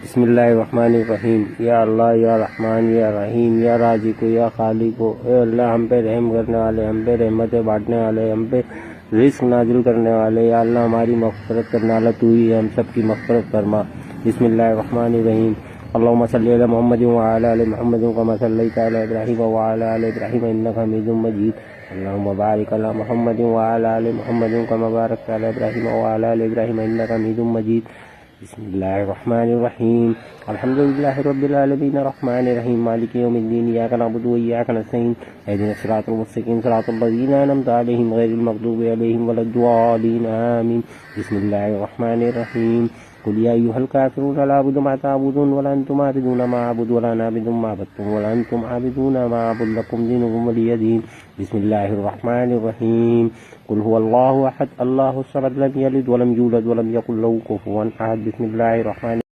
बिस्मिल्लाहिर्रहमानिर्रहीम। या अल्लाह या रहमान या रहीम या राज़िक़ या खालिक़। ए अल्लाह हम पे रहम करने वाले, हम पे रहमतें बांटने वाले, हम पे रिज़्क़ नाज़िल करने वाले, या अल्लाह हमारी मग़फ़िरत करने वाला तू ही है, हम सब की मग़फ़िरत फरमा। बिस्मिल्लाहिर्रहमानिर्रहीम। अल्लाहुम्मा सल्लि अला मुहम्मद व अला आलि मुहम्मद कमा सल्लैता अला इब्राहीम व अला आलि इब्राहीम इन्नका हमीदुम मजीद। अल्लाहुम्मा बारिक अला मुहम्मद व अला आलि मुहम्मद कमा बारकता अला इब्राहीम व अला आलि इब्राहीम इन्नका हमीदुम मजीद। बिस्मिल्लाहिर्रहमानिर्रहीम। अल्हम्दुलिल्लाहि रब्बिल आलमीन अर्रहमानिर रहीम मालिकि यौमिद्दीन इय्याका नअबुदु व इय्याका नस्तईन इहदिनस सिरातल मुस्तक़ीम सिरातल लज़ीना अनअमता अलैहिम गैरिल मग़दूबि अलैहिम वलद्दॉलीन आमीन। बिस्मिल्लाहिर्रहमानिर्रहीम। कुल या अय्युहल काफ़िरून ला अअबुदु मा तअबुदून वला अंतुम आबिदून मा अअबुदु वला अना आबिदुम मा अबदतुम वला अंतुम आबिदून मा अअबुदु लकुम दीनुकुम वलिय दीन। बिस्मिल्लाहिर्रहमानिर्रहीम। कुल हुवल्लाहु अहद अल्लाहुस समद लम यलिद वलम यूलद वलम यकुल लहू कुफुवन अहद। बिस्मिल्लाहिर्रहमानिर्रहीम।